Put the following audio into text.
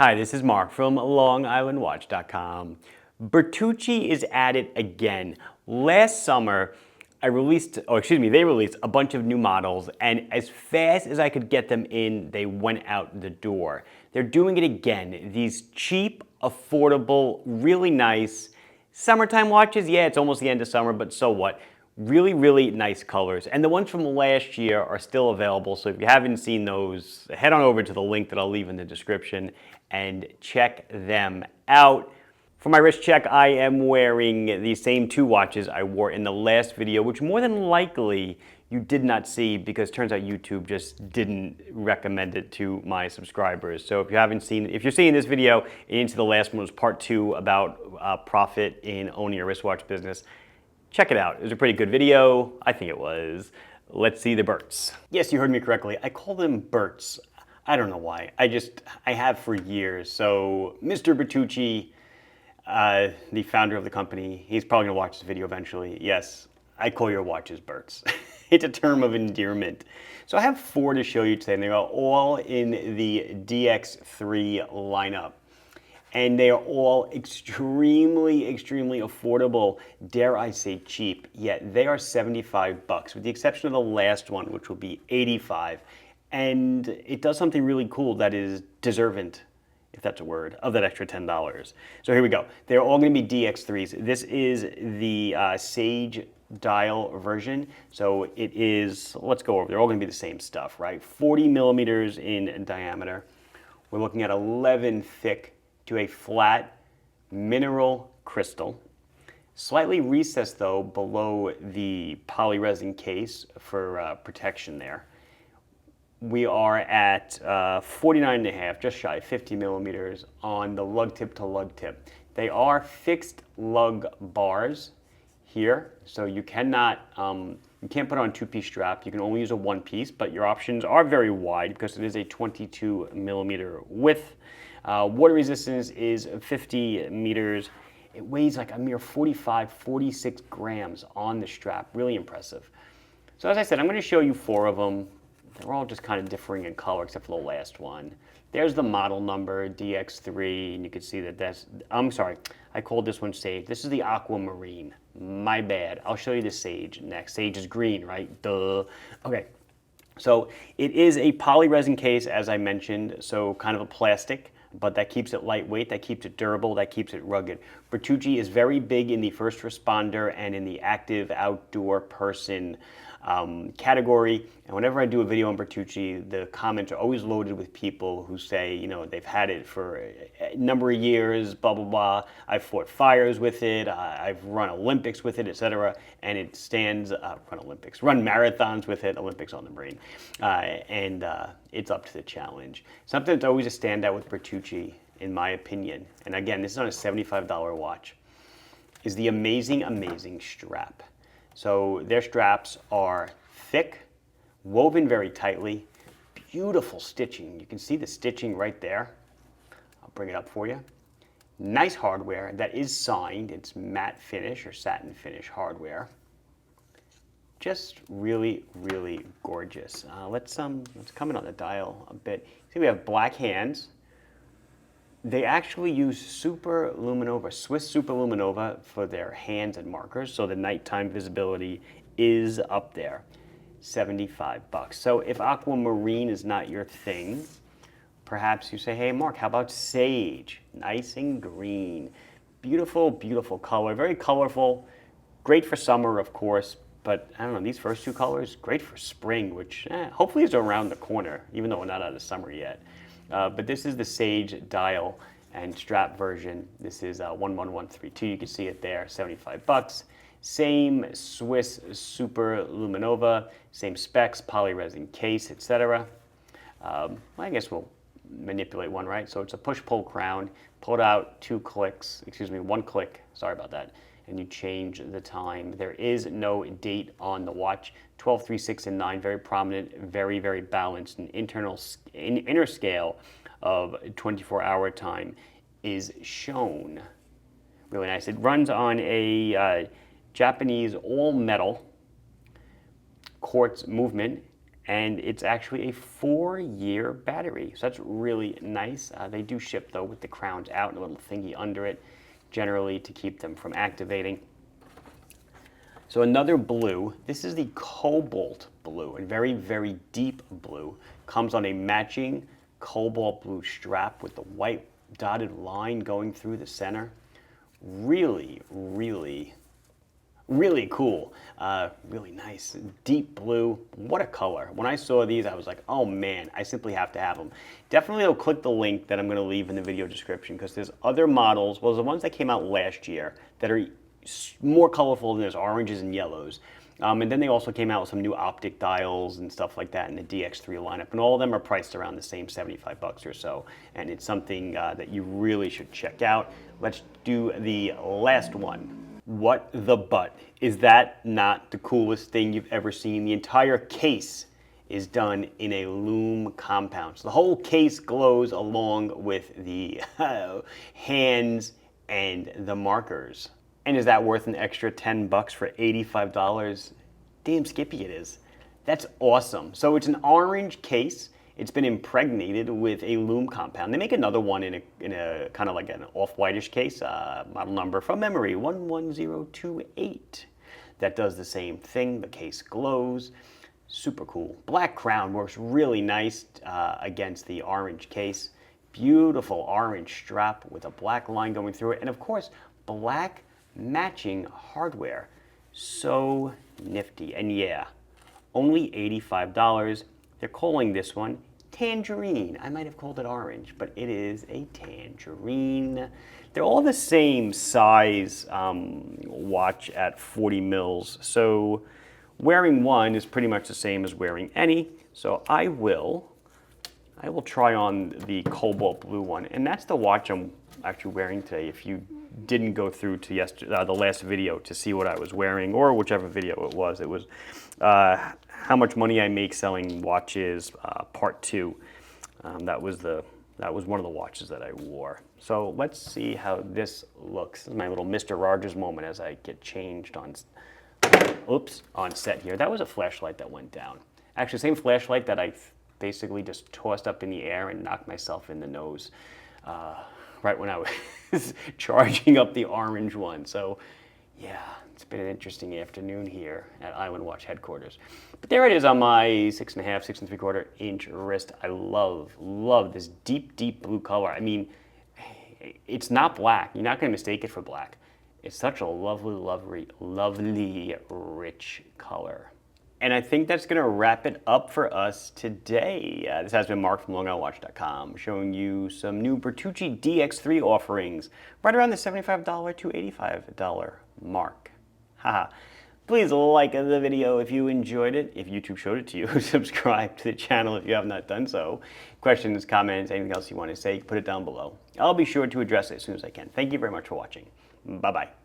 Hi, this is Mark from LongIslandWatch.com. Bertucci is at it again. Last summer, they released a bunch of new models, and as fast as I could get them in, they went out the door. They're doing it again. These cheap, affordable, really nice summertime watches. Yeah, it's almost the end of summer, but so what? Really, really nice colors. And the ones from last year are still available, so if you haven't seen those, head on over to the link that I'll leave in the description and check them out. For my wrist check, I am wearing the same two watches I wore in the last video, which more than likely you did not see because it turns out YouTube just didn't recommend it to my subscribers. So if you haven't seen, if you're seeing this video into the last one was part 2 about profit in owning a wristwatch business, check it out. It was a pretty good video. I think it was. Let's see the Berts. Yes, you heard me correctly. I call them Berts. I don't know why. I have for years. So Mr. Bertucci, the founder of the company, he's probably gonna watch this video eventually. Yes, I call your watches Berts. It's a term of endearment. So I have 4 to show you today, and they are all in the DX3 lineup. And they are all extremely, extremely affordable, dare I say cheap, yet they are $75, with the exception of the last one, which will be $85. And it does something really cool that is deserving, if that's a word, of that extra $10. So here we go. They're all gonna be DX3s. This is the Sage dial version. So it is, let's go over, they're all gonna be the same stuff, right? 40 millimeters in diameter. We're looking at 11 thick to a flat mineral crystal. Slightly recessed though below the polyresin case for protection there. We are at 49.5, just shy of 50 millimeters on the lug tip to lug tip. They are fixed lug bars here, so you cannot, you can't put on a 2-piece strap. You can only use a 1-piece, but your options are very wide because it is a 22 millimeter width. Water resistance is 50 meters. It weighs like a mere 45, 46 grams on the strap. Really impressive. So as I said, I'm going to show you 4 of them. They're all just kind of differing in color except for the last one. There's the model number, DX3, and you can see that that's, I'm sorry, I called this one Sage. This is the Aquamarine. My bad. I'll show you the Sage next. Sage is green, right? Duh. Okay. So it is a polyresin case, as I mentioned, so kind of a plastic, but that keeps it lightweight, that keeps it durable, that keeps it rugged. Bertucci is very big in the first responder and in the active outdoor person category. And whenever I do a video on Bertucci, the comments are always loaded with people who say, you know, they've had it for a number of years, blah, blah, blah. I've fought fires with it, I've run Olympics with it, etc. And it stands, run marathons with it, Olympics on the brain. It's up to the challenge. Something that's always a standout with Bertucci, in my opinion, and again, this is on a $75 watch, is the amazing, amazing strap. So their straps are thick, woven very tightly, beautiful stitching. You can see the stitching right there. I'll bring it up for you. Nice hardware that is signed. It's matte finish or satin finish hardware. Just really, really gorgeous. Let's come in on the dial a bit. See, we have black hands. They actually use Super Luminova, Swiss Super Luminova for their hands and markers, so the nighttime visibility is up there. $75. So if Aquamarine is not your thing, perhaps you say, hey Mark, how about Sage? Nice and green. Beautiful, beautiful color, very colorful. Great for summer, of course, but I don't know, these first 2 colors, great for spring, which hopefully is around the corner, even though we're not out of summer yet. But this is the Sage dial and strap version. This is 11132. You can see it there, $75. Same Swiss Super Luminova, same specs, polyresin case, etc. I guess we'll manipulate one, right? So it's a push-pull crown. Pull it out 2 clicks, excuse me, 1 click. Sorry about that. And you change the time. There is no date on the watch. 12, 3, 6, and 9, very prominent, very, very balanced. An inner scale of 24-hour time is shown. Really nice. It runs on a Japanese all-metal quartz movement and it's actually a 4-year battery. So that's really nice. They do ship though with the crowns out and a little thingy under it, generally to keep them from activating. So another blue, this is the Cobalt blue, a very, very deep blue. Comes on a matching cobalt blue strap with the white dotted line going through the center. Really, really, really cool. Really nice, deep blue. What a color. When I saw these, I was like, oh man, I simply have to have them. Definitely will click the link that I'm gonna leave in the video description, because there's other models, well, the ones that came out last year that are more colorful than this, oranges and yellows. And then they also came out with some new optic dials and stuff like that in the DX3 lineup. And all of them are priced around the same 75 bucks or so. And it's something that you really should check out. Let's do the last one. What the butt? Is that not the coolest thing you've ever seen? The entire case is done in a lume compound. So the whole case glows along with the hands and the markers. And is that worth an extra 10 bucks for $85? Damn skippy it is. That's awesome. So it's an orange case. It's been impregnated with a lume compound. They make another one in a kind of like an off-whitish case, model number from memory, 11028. That does the same thing. The case glows. Super cool. Black crown works really nice against the orange case. Beautiful orange strap with a black line going through it. And of course, black matching hardware. So nifty. And yeah, only $85. They're calling this one tangerine. I might have called it orange, but it is a tangerine. They're all the same size watch at 40 mils. So wearing one is pretty much the same as wearing any. So I will try on the cobalt blue one. And that's the watch I'm actually wearing today. If you didn't go through to the last video to see what I was wearing, or whichever video it was how much money I make selling watches, part 2. That was one of the watches that I wore. So let's see how this looks. This is my little Mr. Rogers moment as I get changed on set here. That was a flashlight that went down. Actually, same flashlight that I basically just tossed up in the air and knocked myself in the nose right when I was charging up the orange one. So yeah, it's been an interesting afternoon here at Island Watch headquarters. But there it is on my 6.5, 6.75 inch wrist. I love this deep, deep blue color. I mean, it's not black. You're not going to mistake it for black. It's such a lovely, lovely, lovely, rich color. And I think that's going to wrap it up for us today. This has been Mark from LongIslandWatch.com, showing you some new Bertucci DX3 offerings right around the $75 to $85 mark. Haha. Please like the video if you enjoyed it. If YouTube showed it to you, subscribe to the channel if you have not done so. Questions, comments, anything else you want to say, put it down below. I'll be sure to address it as soon as I can. Thank you very much for watching. Bye-bye.